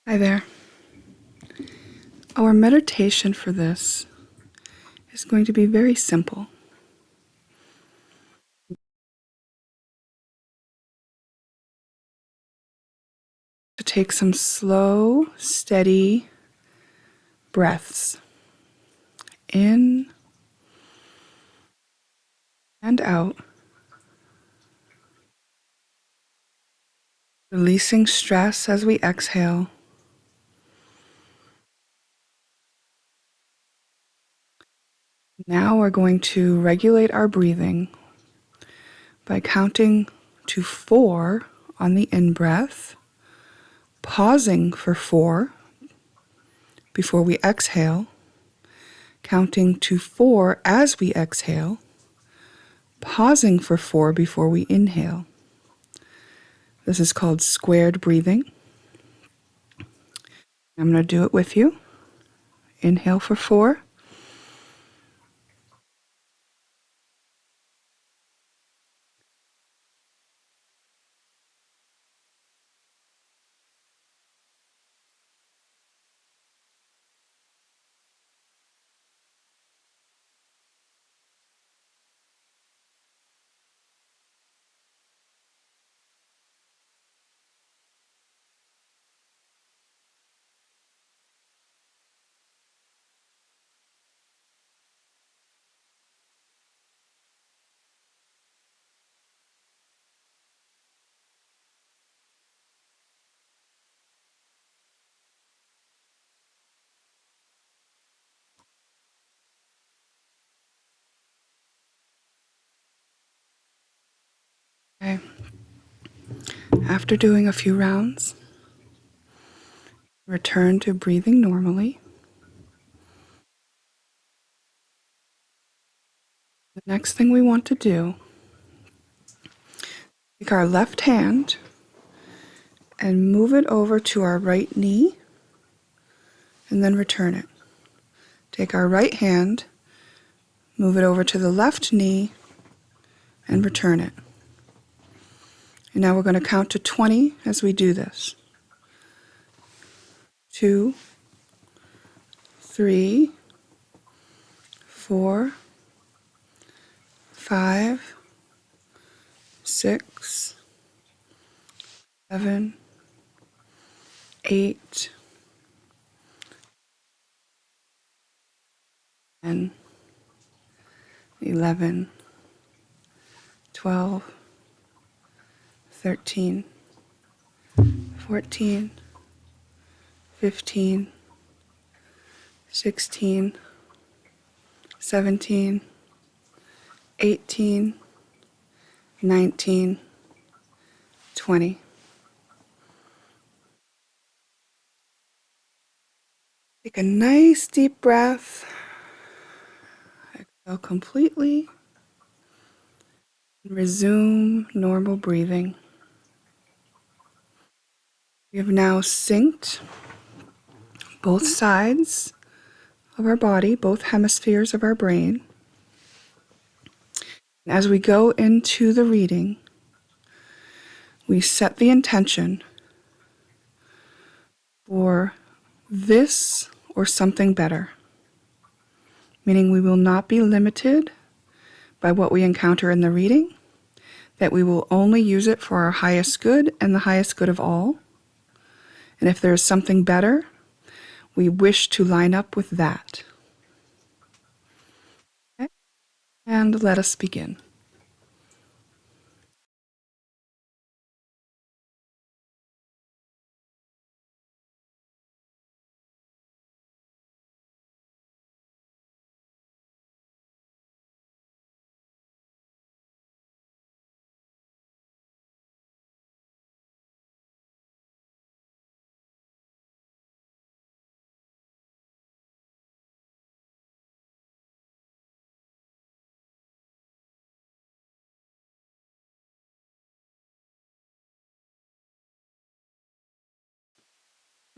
Hi there. Our meditation for this is going to be very simple. To take some slow, steady breaths in and out, releasing stress as we exhale. Now we're going to regulate our breathing by counting to 4 on the in-breath, pausing for 4 before we exhale, counting to 4 as we exhale, pausing for 4 before we inhale. This is called squared breathing. I'm going to do it with you. Inhale for 4. Okay. After doing a few rounds, return to breathing normally. The next thing we want to do, take our left hand and move it over to our right knee and then return it. Take our right hand, move it over to the left knee and return it. And now we're going to count to 20 as we do this. 2, 3, 4, 5, 6, 7, 8, 10, 11, 12, 13, 14, 15, 16, 17, 18, 19, 20. Take a nice deep breath. Exhale completely. And resume normal breathing. We have now synced both sides of our body, both hemispheres of our brain. And as we go into the reading, we set the intention for this or something better, meaning we will not be limited by what we encounter in the reading, that we will only use it for our highest good and the highest good of all. And if there is something better, we wish to line up with that. Okay? And let us begin.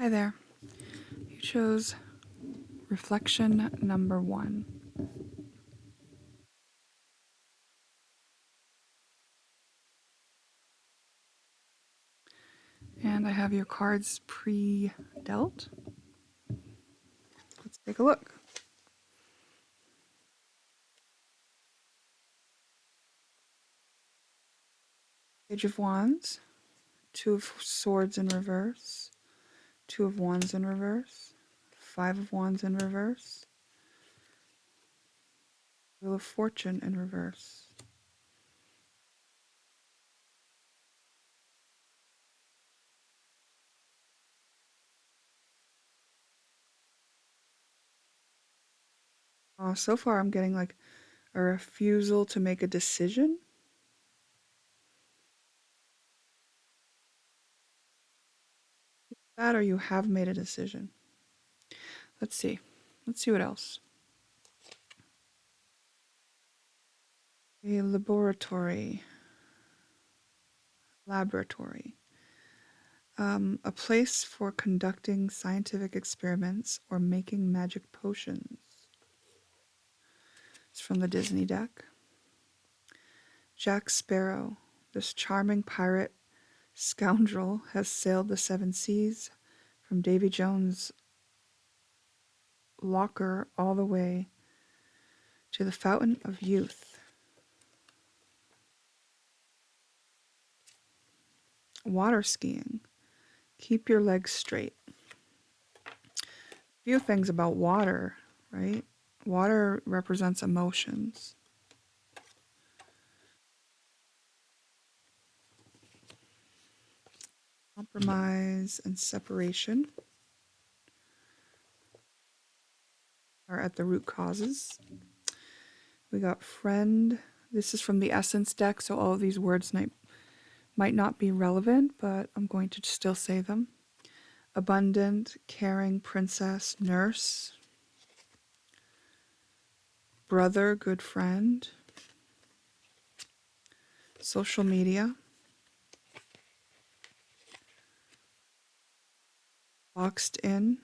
Hi there. You chose reflection number 1. And I have your cards pre-deck dealt. Let's take a look. Page of Wands, Two of Swords in reverse, Two of Wands in reverse, Five of Wands in reverse, Wheel of Fortune in reverse. So far I'm getting like a refusal to make a decision. That or you have made a decision. Let's see. Let's see what else. A laboratory. A place for conducting scientific experiments or making magic potions. It's from the Disney deck. Jack Sparrow. This charming pirate scoundrel has sailed the seven seas from Davy Jones' locker all the way to the Fountain of Youth. Water skiing. Keep your legs straight. A few things about water, right? Water represents emotions. Compromise and separation are at the root causes. We got friend. This is from the Essence deck, so all of these words might not be relevant, but I'm going to still say them. Abundant, caring, princess, nurse, brother, good friend, social media, boxed in,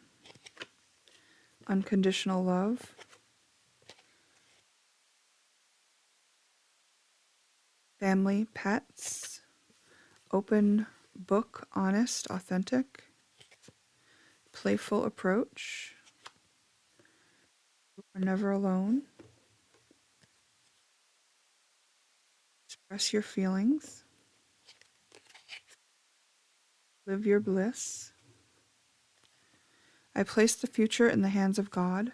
unconditional love, family, pets, open book, honest, authentic, playful approach, we're never alone, express your feelings, live your bliss. I place the future in the hands of God.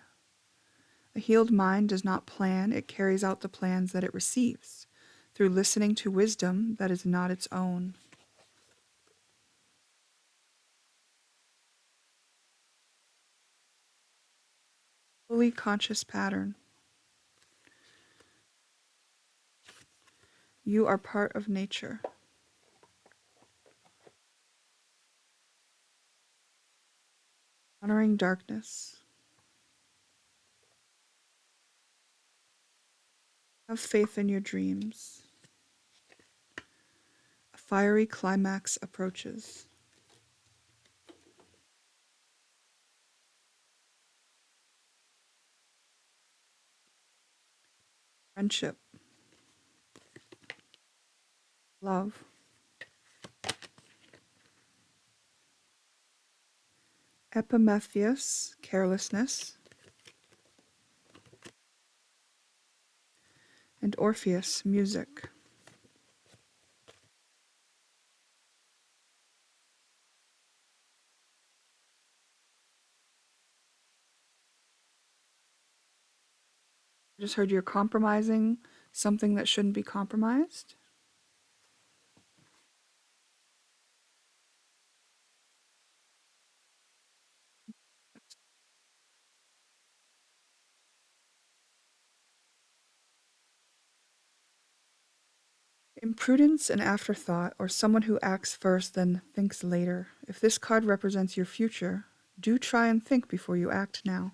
A healed mind does not plan, it carries out the plans that it receives, through listening to wisdom that is not its own. Fully conscious pattern. You are part of nature. Honoring darkness. Have faith in your dreams. A fiery climax approaches. Friendship. Love. Epimetheus, carelessness. And Orpheus, music. I just heard you're compromising something that shouldn't be compromised. Imprudence and afterthought, or someone who acts first then thinks later. If this card represents your future, do try and think before you act now.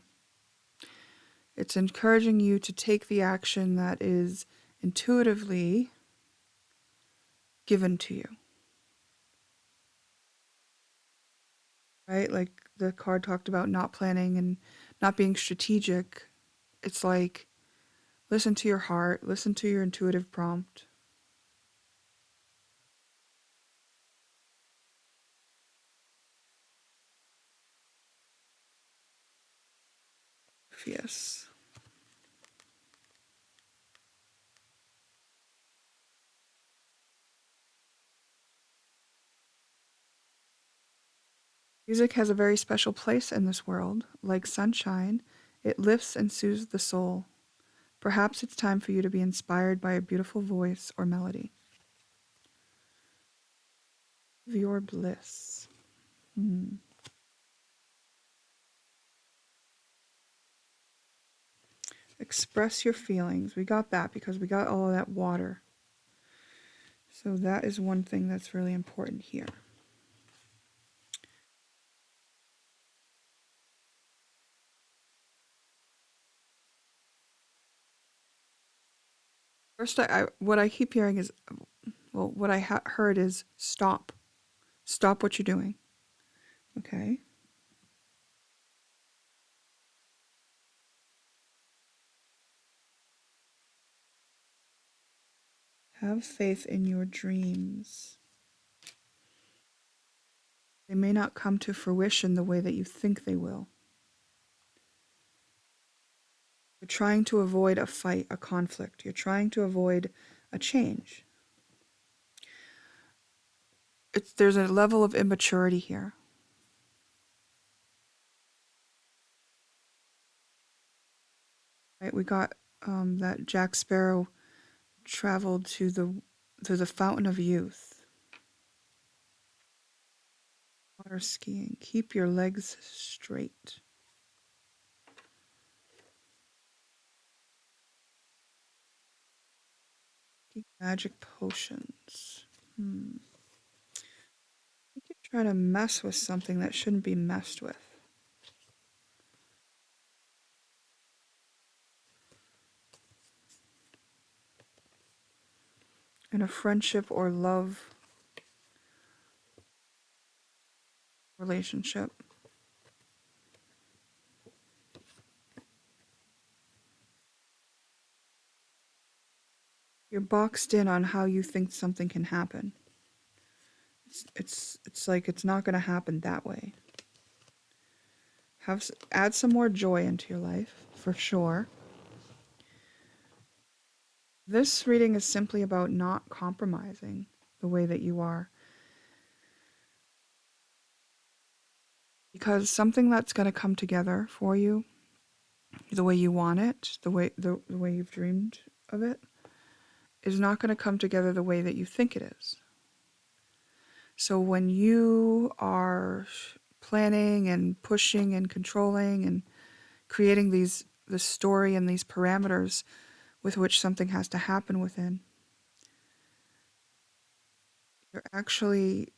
It's encouraging you to take the action that is intuitively given to you. Right? Like the card talked about not planning and not being strategic. It's like, listen to your heart, listen to your intuitive prompt. Orpheus. Music has a very special place in this world. Like sunshine, it lifts and soothes the soul. Perhaps it's time for you to be inspired by a beautiful voice or melody. Your bliss. Express your feelings. We got that because we got all of that water. So that is one thing that's really important here. First, what I keep hearing is, well, what I heard is stop. Stop what you're doing. Okay? Have faith in your dreams. They may not come to fruition the way that you think they will. You're trying to avoid a fight, a conflict. You're trying to avoid a change. There's a level of immaturity here. Right? We got that Jack Sparrow traveled to the fountain of youth. Water skiing. Keep your legs straight. Keep magic potions. I think you're trying to mess with something that shouldn't be messed with. In a friendship or love relationship. You're boxed in on how you think something can happen. It's like it's not going to happen that way. Add some more joy into your life, for sure. This reading is simply about not compromising the way that you are. Because something that's going to come together for you, the way you want it, the way you've dreamed of it, is not going to come together the way that you think it is. So when you are planning and pushing and controlling and creating this story and these parameters with which something has to happen within, you're actually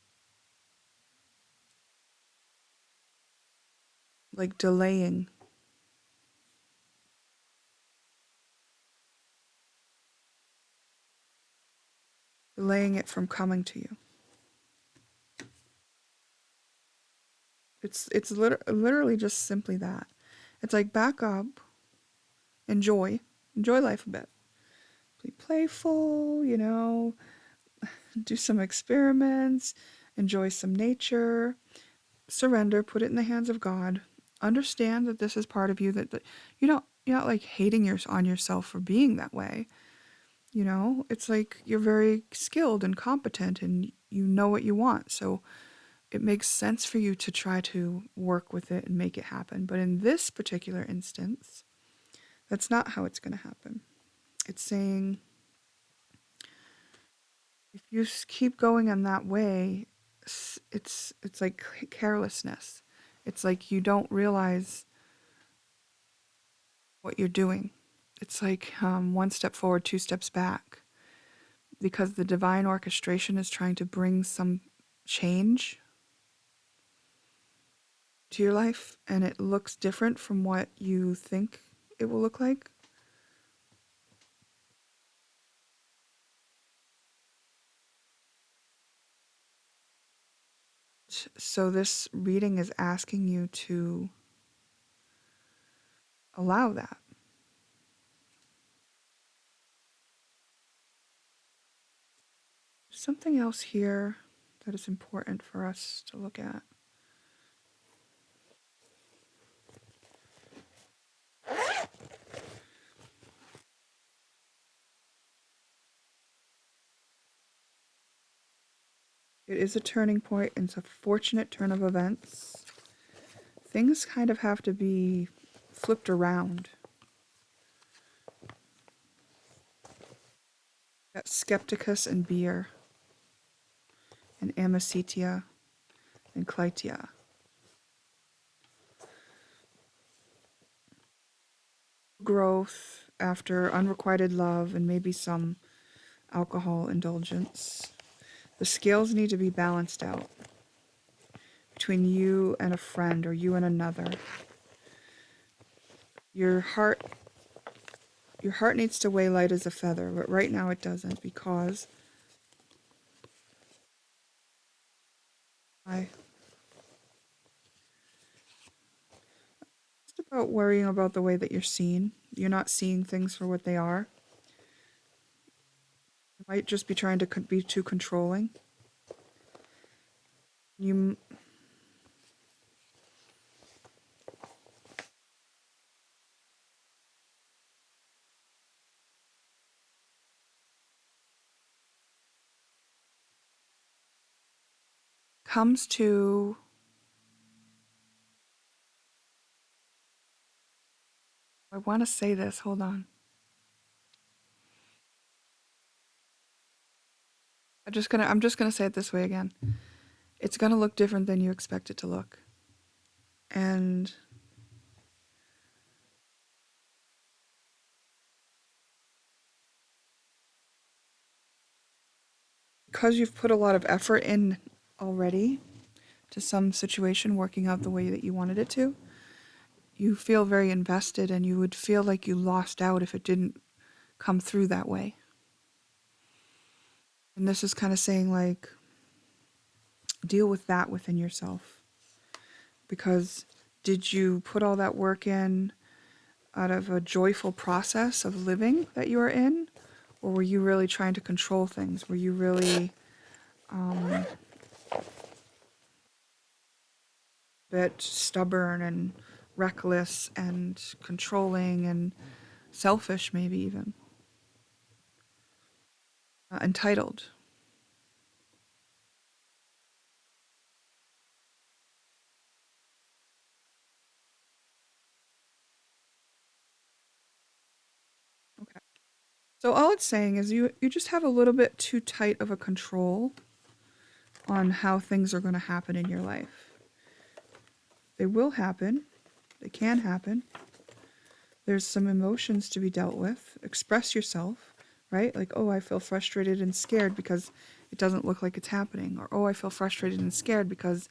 like delaying it from coming to you. It's literally just simply that. It's like back up, enjoy life a bit. Be playful, do some experiments, enjoy some nature, surrender, put it in the hands of God. Understand that this is part of you that you're not like hating on yourself for being that way. It's like you're very skilled and competent and you know what you want. So it makes sense for you to try to work with it and make it happen. But in this particular instance, that's not how it's going to happen. It's saying if you keep going in that way, it's like carelessness. It's like you don't realize what you're doing. It's like one step forward, two steps back. Because the divine orchestration is trying to bring some change to your life and it looks different from what you think it will look like. So this reading is asking you to allow that. Something else here that is important for us to look at. It is a turning point, and it's a fortunate turn of events. Things kind of have to be flipped around. Got Skepticus and Beer, and Amicitia and Clytia. Growth after unrequited love and maybe some alcohol indulgence. The scales need to be balanced out between you and a friend or you and another. Your heart needs to weigh light as a feather, but right now it doesn't because it's about worrying about the way that you're seen. You're not seeing things for what they are. You might just be trying to be too controlling. You comes to I want to say this. Hold on. I'm just gonna say it this way again. It's gonna look different than you expect it to look. And because you've put a lot of effort in already to some situation working out the way that you wanted it to, you feel very invested and you would feel like you lost out if it didn't come through that way. And this is kind of saying, like, deal with that within yourself. Because did you put all that work in out of a joyful process of living that you are in? Or were you really trying to control things? Were you really a bit stubborn and reckless and controlling and selfish, maybe even? Entitled. Okay. So all it's saying is you just have a little bit too tight of a control on how things are going to happen in your life. They will happen. They can happen. There's some emotions to be dealt with. Express yourself, right? Like, oh, I feel frustrated and scared because it doesn't look like it's happening. Or, oh, I feel frustrated and scared because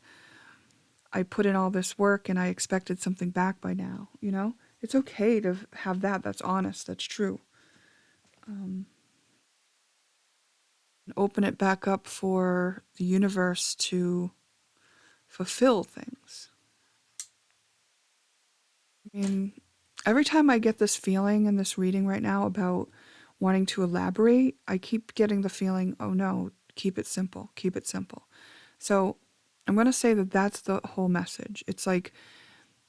I put in all this work and I expected something back by now, you know? It's okay to have that. That's honest. That's true. And open it back up for the universe to fulfill things. I mean, every time I get this feeling in this reading right now about wanting to elaborate, I keep getting the feeling, oh no, keep it simple, keep it simple. So I'm going to say that that's the whole message. It's like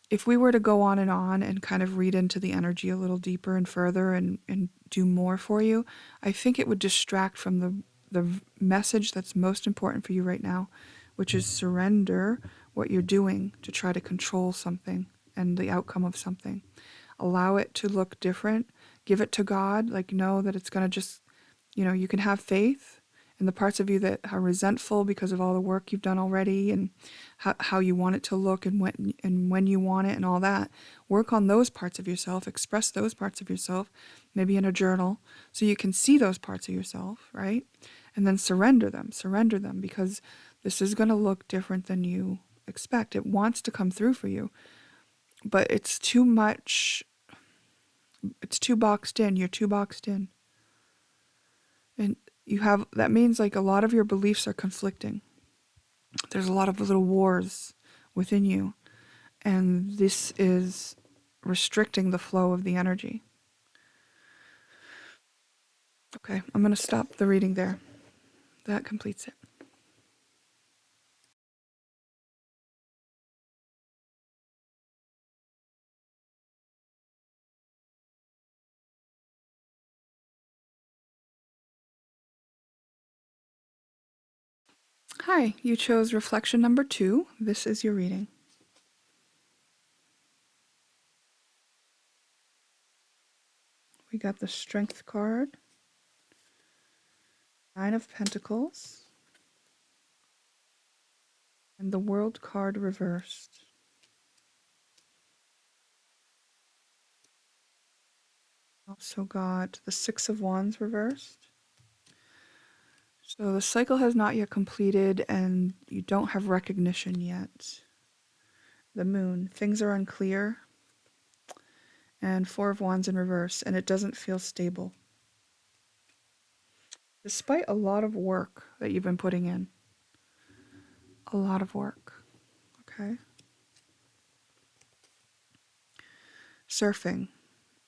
if we were to go on and kind of read into the energy a little deeper and further and do more for you, I think it would distract from the message that's most important for you right now, which is surrender what you're doing to try to control something and the outcome of something. Allow it to look different. Give it to God. Like, know that it's going to just, you can have faith in the parts of you that are resentful because of all the work you've done already and how you want it to look and when you want it and all that. Work on those parts of yourself. Express those parts of yourself, maybe in a journal, so you can see those parts of yourself, right? And then surrender them. Surrender them because this is going to look different than you expect. It wants to come through for you, but it's too much. It's too boxed in. You're too boxed in. And that means like a lot of your beliefs are conflicting. There's a lot of little wars within you. And this is restricting the flow of the energy. Okay, I'm going to stop the reading there. That completes it. Hi, you chose reflection number 2. This is your reading. We got the Strength card, 9 of Pentacles, and the World card reversed. Also got the 6 of Wands reversed. So the cycle has not yet completed and you don't have recognition yet. The Moon, things are unclear. And 4 of Wands in reverse, and it doesn't feel stable. Despite a lot of work that you've been putting in. A lot of work. Okay. Surfing.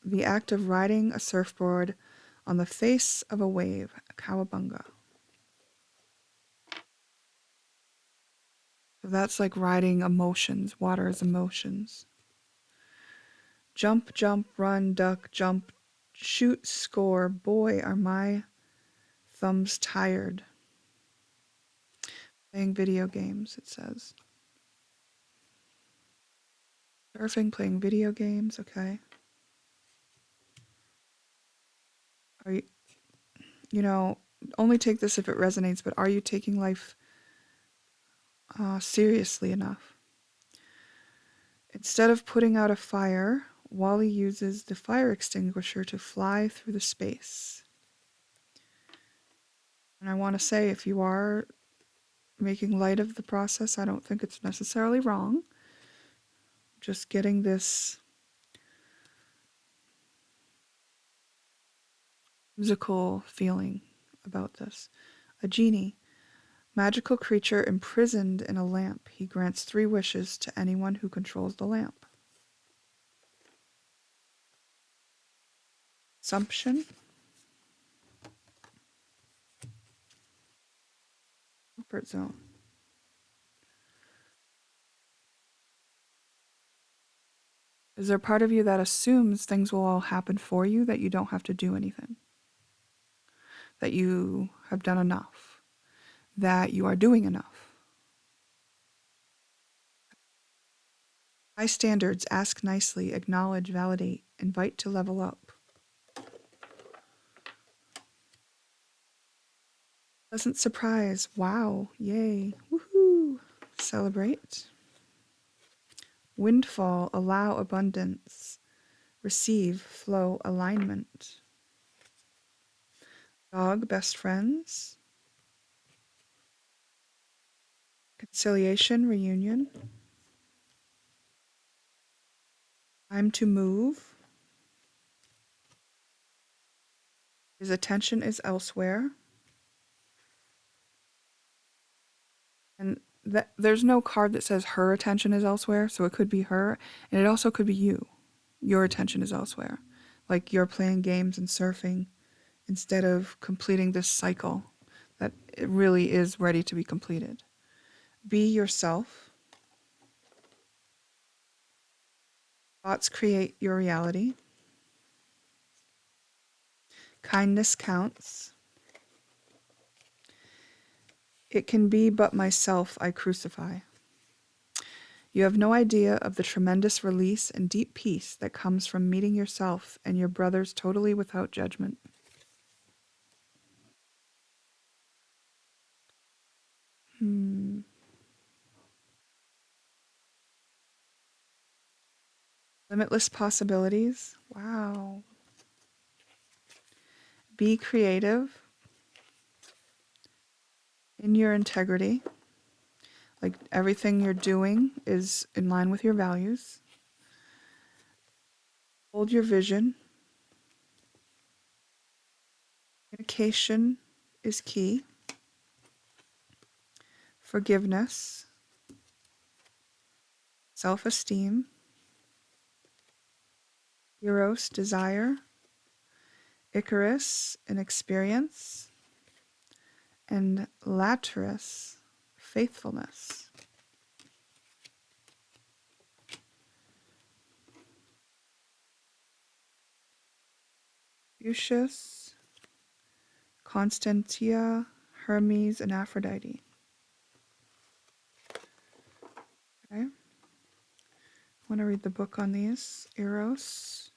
The act of riding a surfboard on the face of a wave. Cowabunga. So that's like riding emotions. Water is emotions. Jump, jump, run, duck, jump, shoot, score. Boy, are my thumbs tired. Playing video games, it says. Surfing, playing video games, okay. Are you, only take this if it resonates, but are you taking life seriously enough? Instead of putting out a fire, Wally uses the fire extinguisher to fly through the space. And I want to say, if you are making light of the process, I don't think it's necessarily wrong. Just getting this musical feeling about this. A genie, magical creature imprisoned in a lamp. He grants 3 wishes to anyone who controls the lamp. Assumption. Comfort zone. Is there part of you that assumes things will all happen for you, that you don't have to do anything? That you have done enough? That you are doing enough? High standards, ask nicely, acknowledge, validate, invite to level up. Pleasant surprise, wow, yay, woohoo, celebrate. Windfall, allow abundance, receive, flow, alignment. Dog, best friends. Conciliation, reunion. Time to move. His attention is elsewhere. And there's no card that says her attention is elsewhere, so it could be her, and it also could be you. Your attention is elsewhere. Like you're playing games and surfing instead of completing this cycle that it really is ready to be completed. Be yourself. Thoughts create your reality. Kindness counts. It can be but myself I crucify. You have no idea of the tremendous release and deep peace that comes from meeting yourself and your brothers totally without judgment. Limitless possibilities. Wow. Be creative in your integrity. Like everything you're doing is in line with your values. Hold your vision. Communication is key. Forgiveness. Self-esteem. Eros, desire. Icarus, an experience. And Laterus, faithfulness. Lucius, Constantia, Hermes, and Aphrodite. Want to read the book on these? Eros.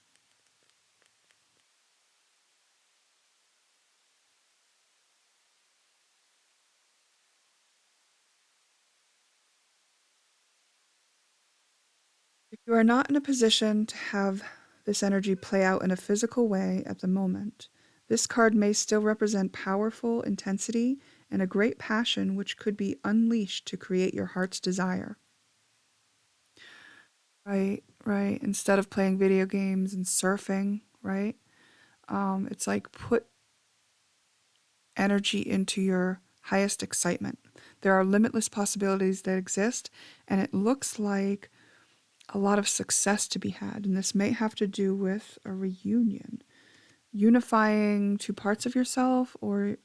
If you are not in a position to have this energy play out in a physical way at the moment, this card may still represent powerful intensity and a great passion which could be unleashed to create your heart's desire. Right, right. Instead of playing video games and surfing, right? It's like put energy into your highest excitement. There are limitless possibilities that exist, and it looks like a lot of success to be had. And this may have to do with a reunion, unifying two parts of yourself, or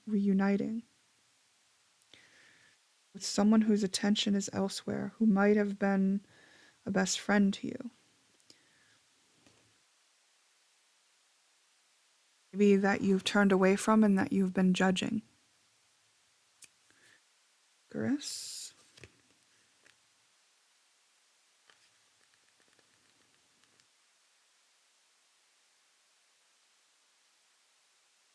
reuniting with someone whose attention is elsewhere, who might have been a best friend to you. Maybe that you've turned away from and that you've been judging. Icarus.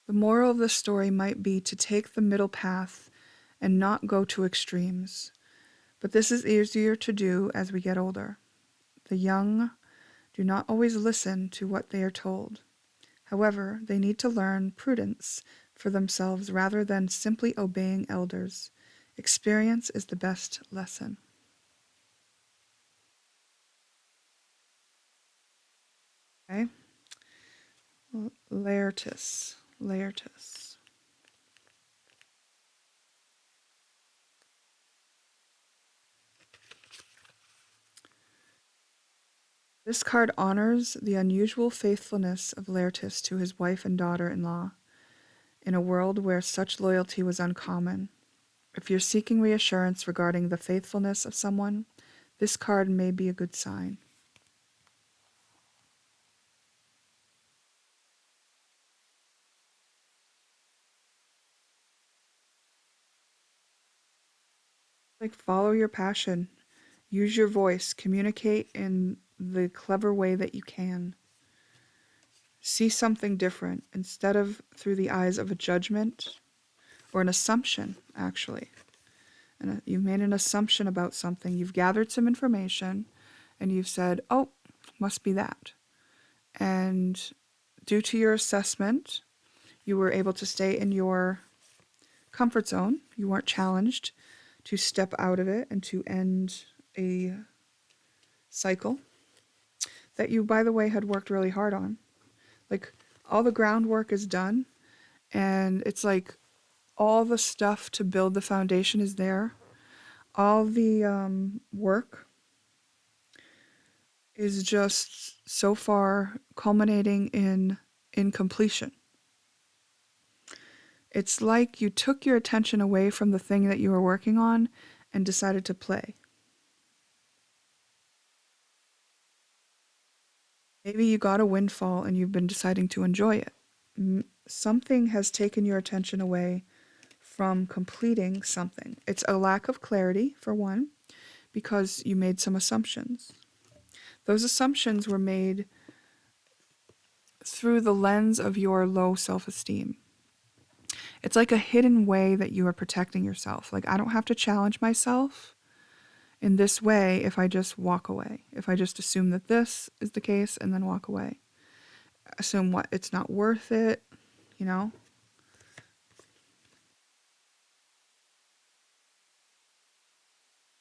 The moral of the story might be to take the middle path and not go to extremes. But this is easier to do as we get older. The young do not always listen to what they are told. However, they need to learn prudence for themselves rather than simply obeying elders. Experience is the best lesson. Okay? Laertes. Laertes. This card honors the unusual faithfulness of Laertes to his wife and daughter-in-law in a world where such loyalty was uncommon. If you're seeking reassurance regarding the faithfulness of someone, this card may be a good sign. Like, follow your passion. Use your voice. Communicate in the clever way that you can. See something different instead of through the eyes of a judgment or an assumption, actually. And you've made an assumption about something. You've gathered some information and you've said, oh, must be that. And due to your assessment, you were able to stay in your comfort zone. You weren't challenged to step out of it and to end a cycle that you, by the way, had worked really hard on. Like, all the groundwork is done, and it's like all the stuff to build the foundation is there. All the work is just so far culminating in completion. It's like you took your attention away from the thing that you were working on and decided to play. Maybe you got a windfall and you've been deciding to enjoy it. Something has taken your attention away from completing something. It's a lack of clarity, for one, because you made some assumptions. Those assumptions were made through the lens of your low self-esteem. It's like a hidden way that you are protecting yourself. Like, I don't have to challenge myself in this way if I just walk away. If I just assume that this is the case and then walk away. Assume what? It's not worth it, you know?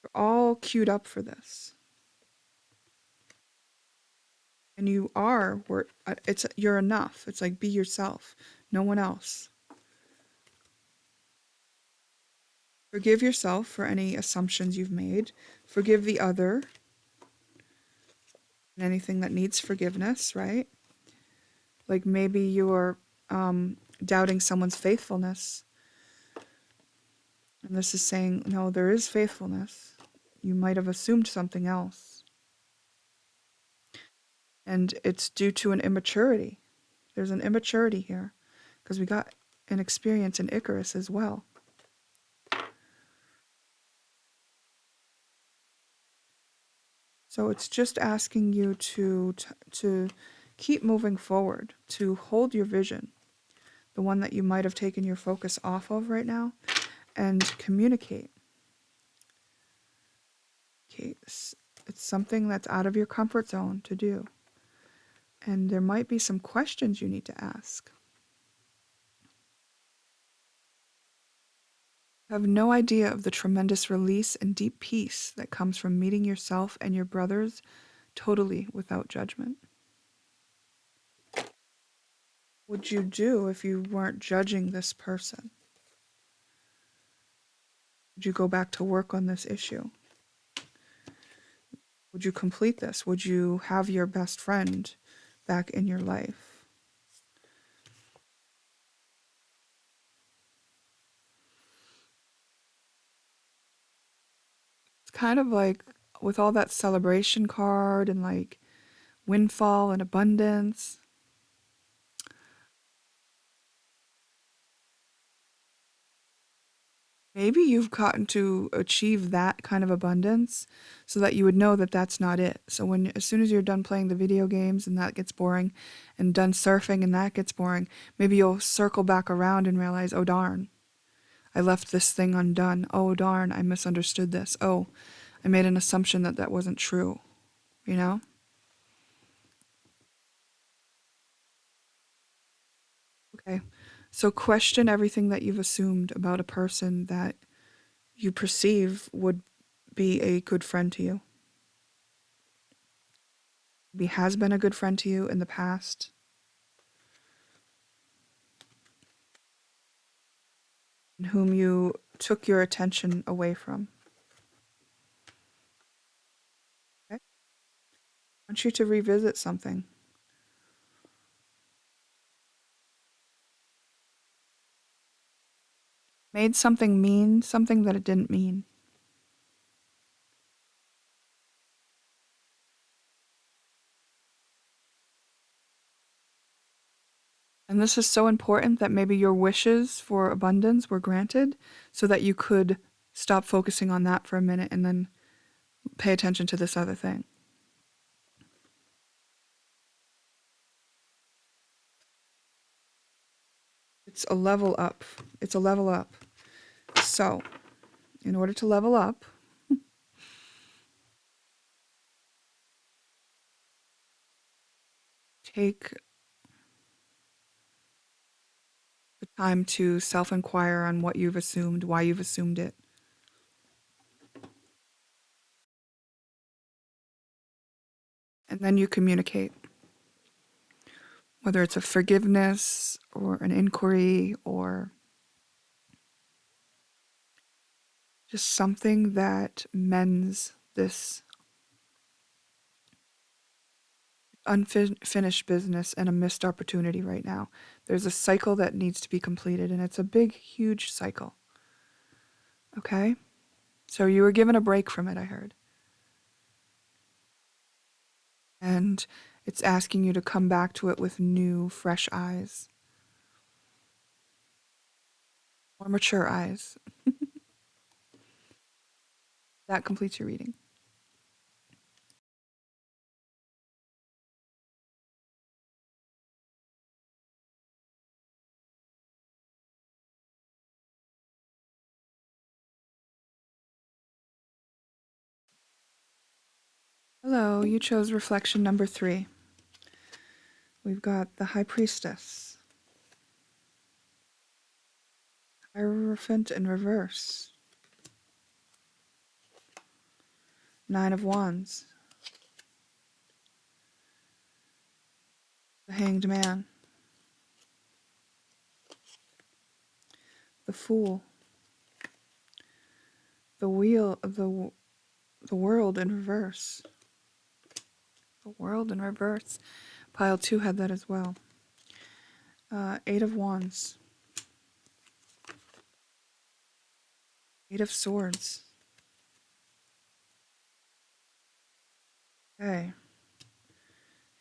You're all queued up for this. And you are, you're enough. It's like, be yourself, no one else. Forgive yourself for any assumptions you've made. Forgive the other and anything that needs forgiveness, right? Like, maybe you're doubting someone's faithfulness. And this is saying, no, there is faithfulness. You might have assumed something else. And it's due to an immaturity. There's an immaturity here because we got an experience in Icarus as well. So it's just asking you to keep moving forward, to hold your vision, the one that you might have taken your focus off of right now, and communicate. Okay, it's something that's out of your comfort zone to do. And there might be some questions you need to ask. You have no idea of the tremendous release and deep peace that comes from meeting yourself and your brothers totally without judgment. What would you do if you weren't judging this person? Would you go back to work on this issue? Would you complete this? Would you have your best friend back in your life? It's kind of like with all that celebration card and like windfall and abundance. Maybe you've gotten to achieve that kind of abundance so that you would know that that's not it. So as soon as you're done playing the video games and that gets boring, and done surfing and that gets boring, maybe you'll circle back around and realize, oh darn, I left this thing undone. Oh darn, I misunderstood this. Oh, I made an assumption that that wasn't true, you know? Okay. So question everything that you've assumed about a person that you perceive would be a good friend to you. Maybe has been a good friend to you in the past, and whom you took your attention away from. Okay? I want you to revisit something. Made something mean something that it didn't mean. And this is so important that maybe your wishes for abundance were granted so that you could stop focusing on that for a minute and then pay attention to this other thing. It's a level up. It's a level up. So, in order to level up, take the time to self-inquire on what you've assumed, why you've assumed it. And then you communicate. Whether it's a forgiveness or an inquiry or just something that mends this unfinished business and a missed opportunity right now. There's a cycle that needs to be completed, and it's a big, huge cycle. Okay? So you were given a break from it, I heard. And it's asking you to come back to it with new, fresh eyes, more mature eyes. That completes your reading. Hello, you chose reflection number 3. We've got the High Priestess, Hierophant in reverse, 9 of Wands, the Hanged Man, the Fool, the Wheel of the World in reverse. The World in reverse. Pile 2 had that as well. 8 of Wands, 8 of Swords. Okay.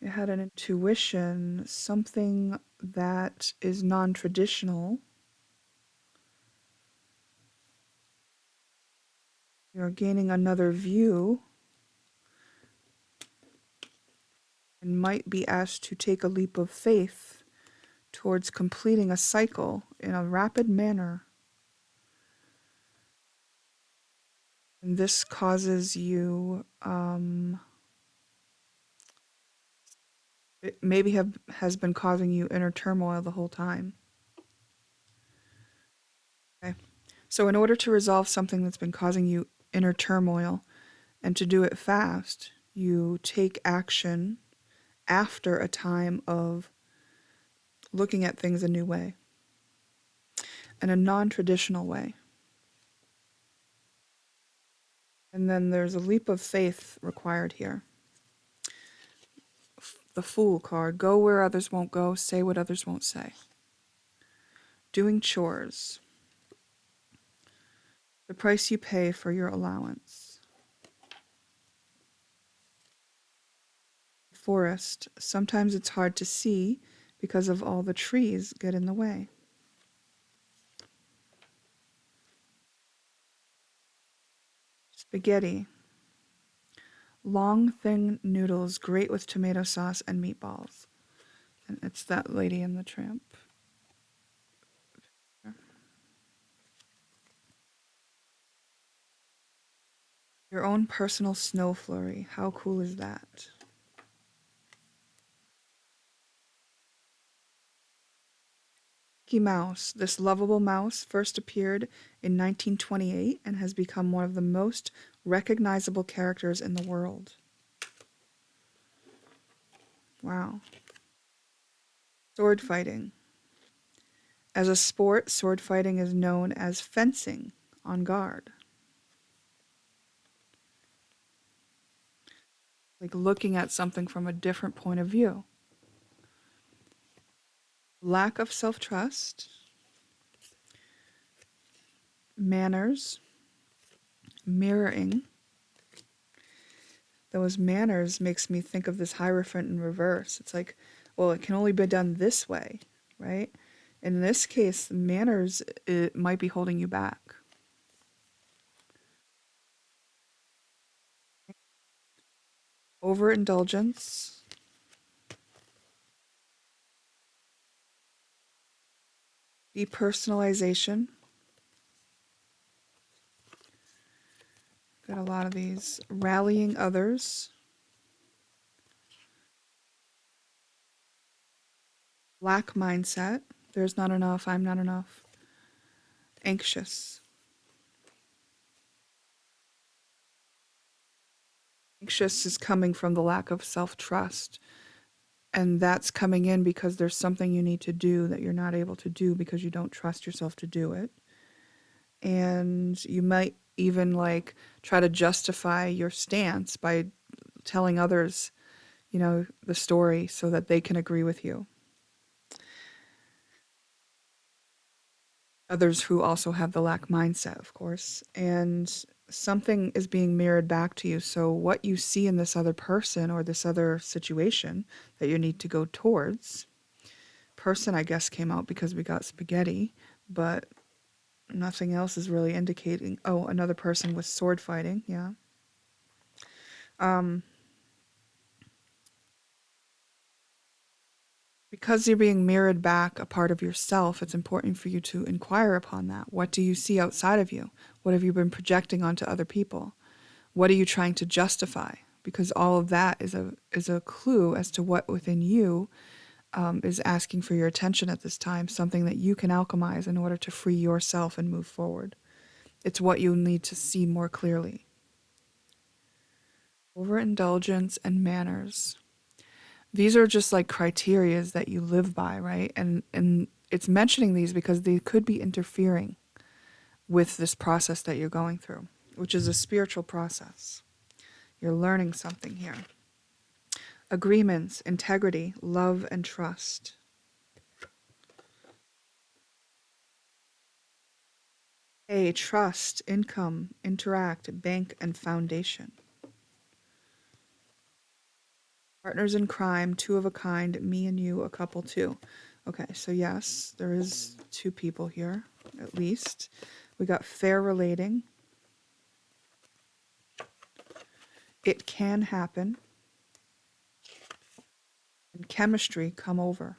You had an intuition, something that is non-traditional. You're gaining another view and might be asked to take a leap of faith towards completing a cycle in a rapid manner. And this causes you, it maybe has been causing you inner turmoil the whole time. Okay. So in order to resolve something that's been causing you inner turmoil and to do it fast, you take action after a time of looking at things a new way, in a non-traditional way. And then there's a leap of faith required here. The Fool card. Go where others won't go, say what others won't say. Doing chores. The price you pay for your allowance. Forest. Sometimes it's hard to see because of all the trees get in the way. Spaghetti. Long, thin noodles, great with tomato sauce and meatballs. And it's that Lady and the Tramp. Your own personal snow flurry. How cool is that? Mickey Mouse. This lovable mouse first appeared in 1928 and has become one of the most recognizable characters in the world. Wow. Sword fighting. As a sport, sword fighting is known as fencing, on guard. Like looking at something from a different point of view. Lack of self-trust. Manners. Mirroring. Those manners makes me think of this Hierophant in reverse. It's like, well, it can only be done this way, right? In this case, manners, it might be holding you back. Overindulgence. Depersonalization. Got a lot of these. Rallying others. Lack mindset. There's not enough, I'm not enough. Anxious. Anxious is coming from the lack of self-trust. And that's coming in because there's something you need to do that you're not able to do because you don't trust yourself to do it. And you might even like try to justify your stance by telling others, you know, the story so that they can agree with you. Others who also have the lack mindset, of course. And something is being mirrored back to you. So what you see in this other person or this other situation that you need to go towards, person I guess came out because we got spaghetti, but nothing else is really indicating. Oh, another person with sword fighting, yeah. Because you're being mirrored back a part of yourself, it's important for you to inquire upon that. What do you see outside of you? What have you been projecting onto other people? What are you trying to justify? Because all of that is a clue as to what within you is asking for your attention at this time, something that you can alchemize in order to free yourself and move forward. It's what you need to see more clearly. Overindulgence and manners. These are just like criterias that you live by, right? And it's mentioning these because they could be interfering with this process that you're going through, which is a spiritual process. You're learning something here. Agreements, integrity, love, and trust. A, trust, income, interact, bank, and foundation. Partners in crime, two of a kind, me and you, a couple too. Okay, so yes, there is two people here, at least. We got fair relating. It can happen. and chemistry come over.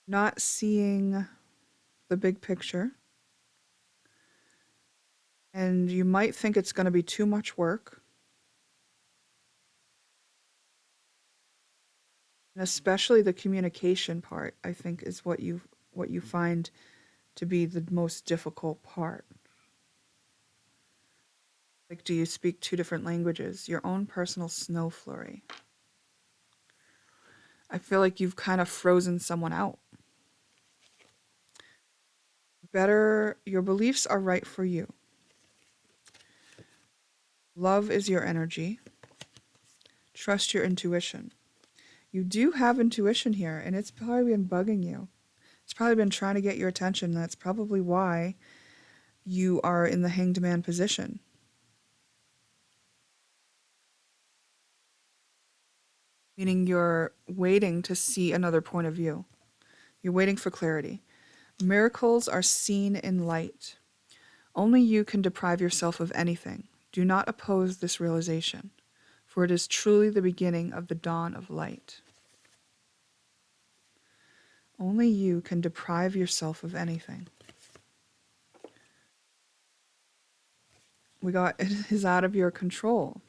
Not seeing the big picture. And you might think it's going to be too much work. And especially the communication part, I think, is what you find to be the most difficult part. Like, do you speak two different languages? Your own personal snow flurry. I feel like you've kind of frozen someone out. Better, your beliefs are right for you. Love is your energy. Trust your intuition. You do have intuition here, and it's probably been bugging you. It's probably been trying to get your attention. That's probably why you are in the hanged man position. Meaning you're waiting to see another point of view. You're waiting for clarity. Miracles are seen in light. Only you can deprive yourself of anything. Do not oppose this realization, for it is truly the beginning of the dawn of light. Only you can deprive yourself of anything. We got, it is out of your control.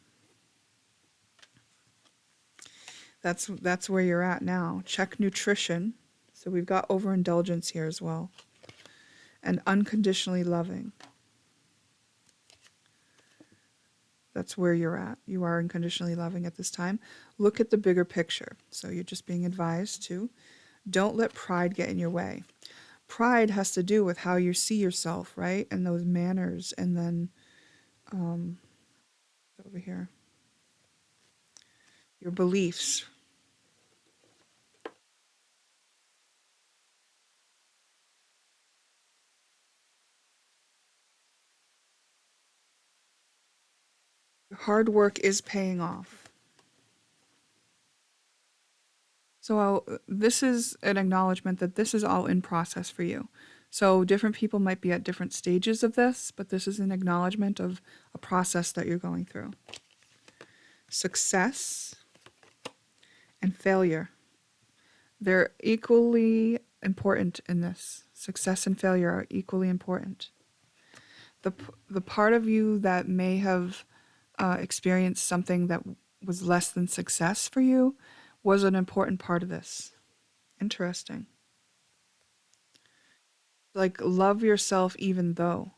That's where you're at now. Check nutrition. So we've got overindulgence here as well. And unconditionally loving. That's where you're at. You are unconditionally loving at this time. Look at the bigger picture. So you're just being advised to don't let pride get in your way. Pride has to do with how you see yourself, right? And those manners. And then over here, your beliefs. Hard work is paying off. So this is an acknowledgement that this is all in process for you. So different people might be at different stages of this, but this is an acknowledgement of a process that you're going through. Success and failure. They're equally important in this. Success and failure are equally important. The part of you that may have experienced something that was less than success for you was an important part of this. Interesting. Like, love yourself even though.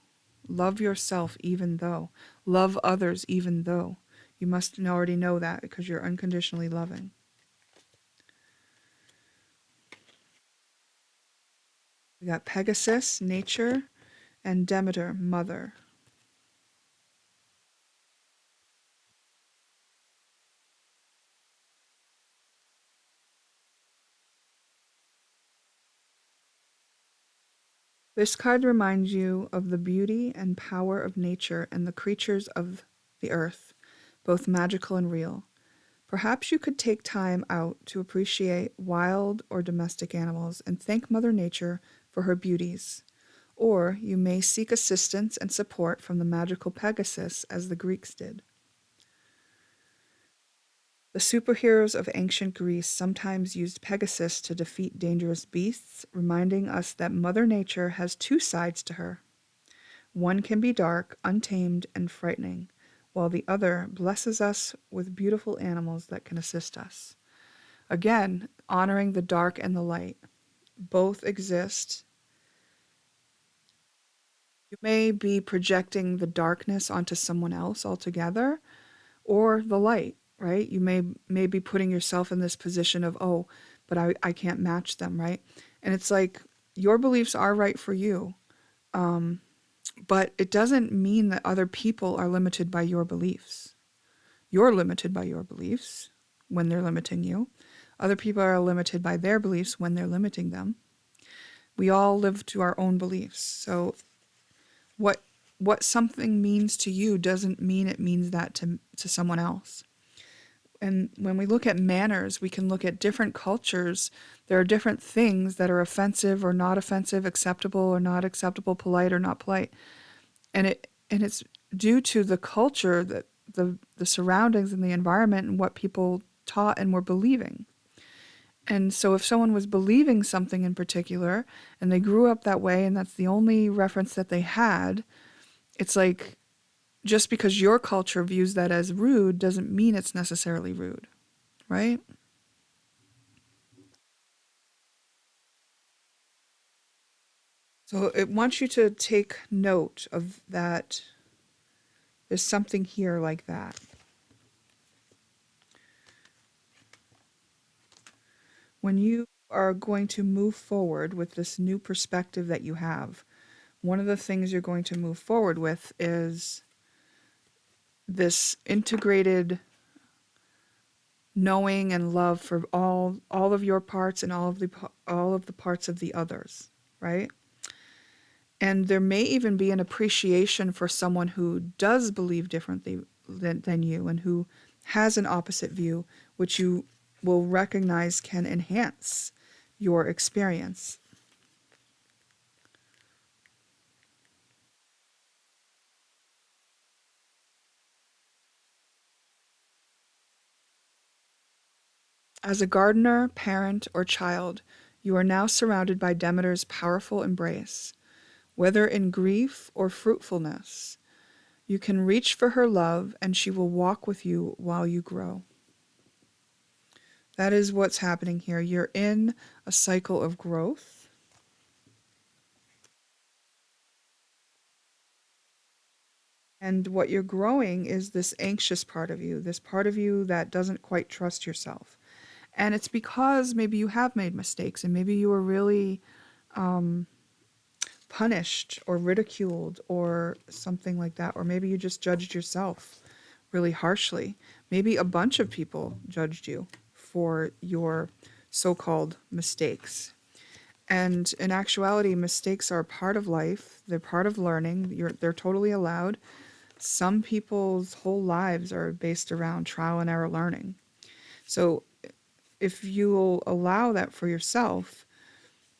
Love yourself even though. Love others even though. You must already know that because you're unconditionally loving. We got Pegasus, nature, and Demeter, mother. This card reminds you of the beauty and power of nature and the creatures of the earth, both magical and real. Perhaps you could take time out to appreciate wild or domestic animals and thank Mother Nature for her beauties. Or you may seek assistance and support from the magical Pegasus as the Greeks did. The superheroes of ancient Greece sometimes used Pegasus to defeat dangerous beasts, reminding us that Mother Nature has two sides to her. One can be dark, untamed, and frightening, while the other blesses us with beautiful animals that can assist us. Again, honoring the dark and the light. Both exist. You may be projecting the darkness onto someone else altogether, or the light, right? You may be putting yourself in this position of, oh, but I can't match them, right? And it's like, your beliefs are right for you, but it doesn't mean that other people are limited by your beliefs. You're limited by your beliefs when they're limiting you. Other people are limited by their beliefs when they're limiting them. We all live to our own beliefs. So what something means to you doesn't mean it means that to someone else. And when we look at manners, we can look at different cultures. There are different things that are offensive or not offensive, acceptable or not acceptable, polite or not polite. And it's due to the culture, that the surroundings and the environment and what people taught and were believing. And so if someone was believing something in particular and they grew up that way and that's the only reference that they had, it's like, just because your culture views that as rude doesn't mean it's necessarily rude, right? So it wants you to take note of that. There's something here like that. When you are going to move forward with this new perspective that you have, one of the things you're going to move forward with is this integrated knowing and love for all of your parts and all of the parts of the others, right? And there may even be an appreciation for someone who does believe differently than you and who has an opposite view, which you will recognize can enhance your experience. As a gardener, parent, or child, you are now surrounded by Demeter's powerful embrace. Whether in grief or fruitfulness, you can reach for her love and she will walk with you while you grow. That is what's happening here. You're in a cycle of growth. And what you're growing is this anxious part of you, this part of you that doesn't quite trust yourself. And it's because maybe you have made mistakes and maybe you were really punished or ridiculed or something like that. Or maybe you just judged yourself really harshly. Maybe a bunch of people judged you for your so called mistakes. And in actuality, mistakes are part of life, they're part of learning, they're totally allowed. Some people's whole lives are based around trial and error learning. So if you'll allow that for yourself,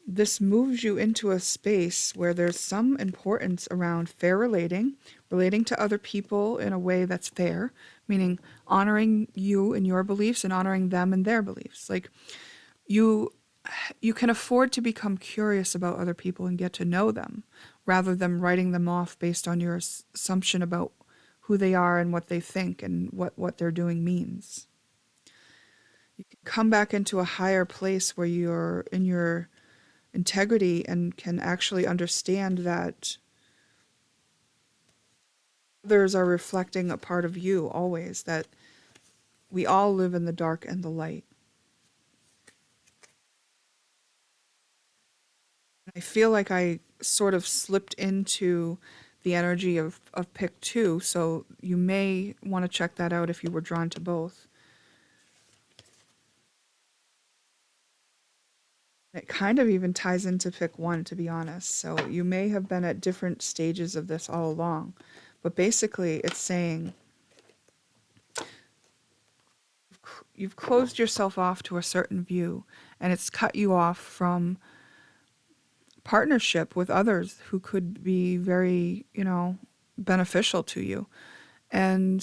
this moves you into a space where there's some importance around fair relating to other people in a way that's fair, meaning honoring you and your beliefs and honoring them and their beliefs. Like you you can afford to become curious about other people and get to know them rather than writing them off based on your assumption about who they are and what they think and what they're doing means. You can come back into a higher place where you're in your integrity and can actually understand that others are reflecting a part of you always, that we all live in the dark and the light. I feel like I sort of slipped into the energy of pick two, so you may want to check that out if you were drawn to both. It kind of even ties into pick one, to be honest. So you may have been at different stages of this all along. But basically, it's saying you've closed yourself off to a certain view, and it's cut you off from partnership with others who could be very, beneficial to you. And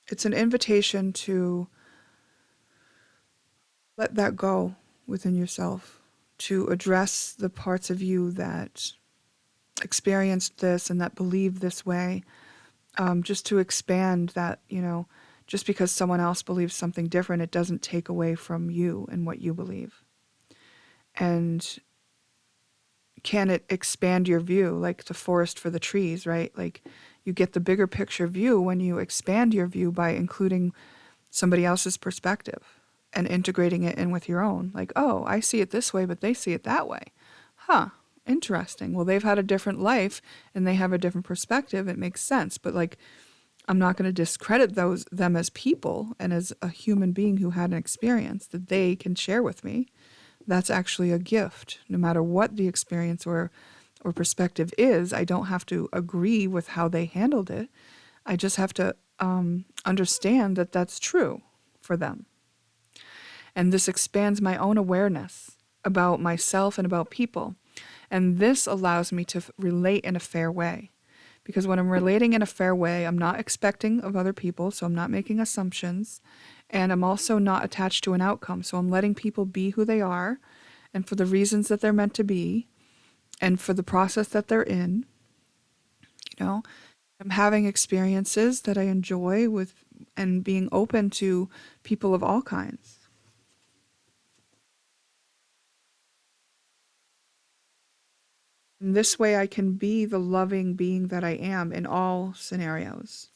it's an invitation to let that go within yourself, to address the parts of you that experienced this and that believe this way, just to expand that, just because someone else believes something different, it doesn't take away from you and what you believe. And can it expand your view, like the forest for the trees, right? Like you get the bigger picture view when you expand your view by including somebody else's perspective and integrating it in with your own. Like, oh, I see it this way, but they see it that way. Huh, interesting. Well, they've had a different life and they have a different perspective. It makes sense. But like, I'm not going to discredit them as people and as a human being who had an experience that they can share with me. That's actually a gift. No matter what the experience or perspective is, I don't have to agree with how they handled it. I just have to understand that that's true for them. And this expands my own awareness about myself and about people. And this allows me to relate in a fair way. Because when I'm relating in a fair way, I'm not expecting of other people, so I'm not making assumptions. And I'm also not attached to an outcome. So I'm letting people be who they are and for the reasons that they're meant to be and for the process that they're in. You know, I'm having experiences that I enjoy with and being open to people of all kinds. And this way I can be the loving being that I am in all scenarios.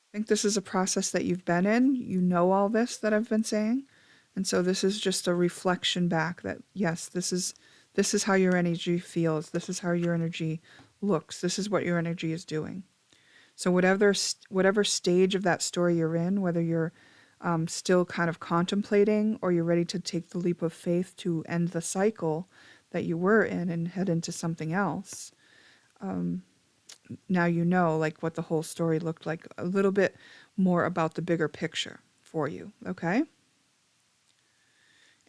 I think this is a process that you've been in. You know all this that I've been saying. And so this is just a reflection back that yes, this is how your energy feels. This is how your energy looks. This is what your energy is doing. So whatever stage of that story you're in, whether you're still kind of contemplating or you're ready to take the leap of faith to end the cycle that you were in and head into something else, now you know like what the whole story looked like, a little bit more about the bigger picture for you, okay?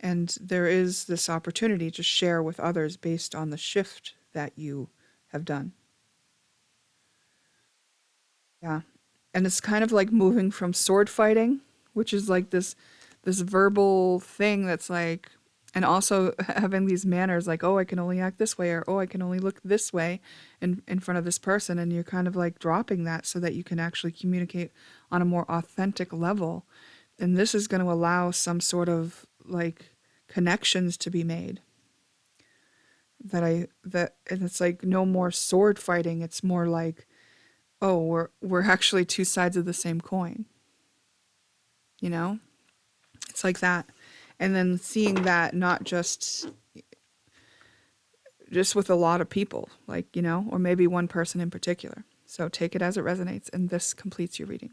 And there is this opportunity to share with others based on the shift that you have done. Yeah. And it's kind of like moving from sword fighting, which is like this verbal thing that's like, and also having these manners like, oh, I can only act this way, or oh, I can only look this way in front of this person. And you're kind of like dropping that so that you can actually communicate on a more authentic level. And this is going to allow some sort of like connections to be made. And it's like no more sword fighting. It's more like, oh, we're actually two sides of the same coin. You know? It's like that. And then seeing that not just with a lot of people, like, you know, or maybe one person in particular. So take it as it resonates, and this completes your reading.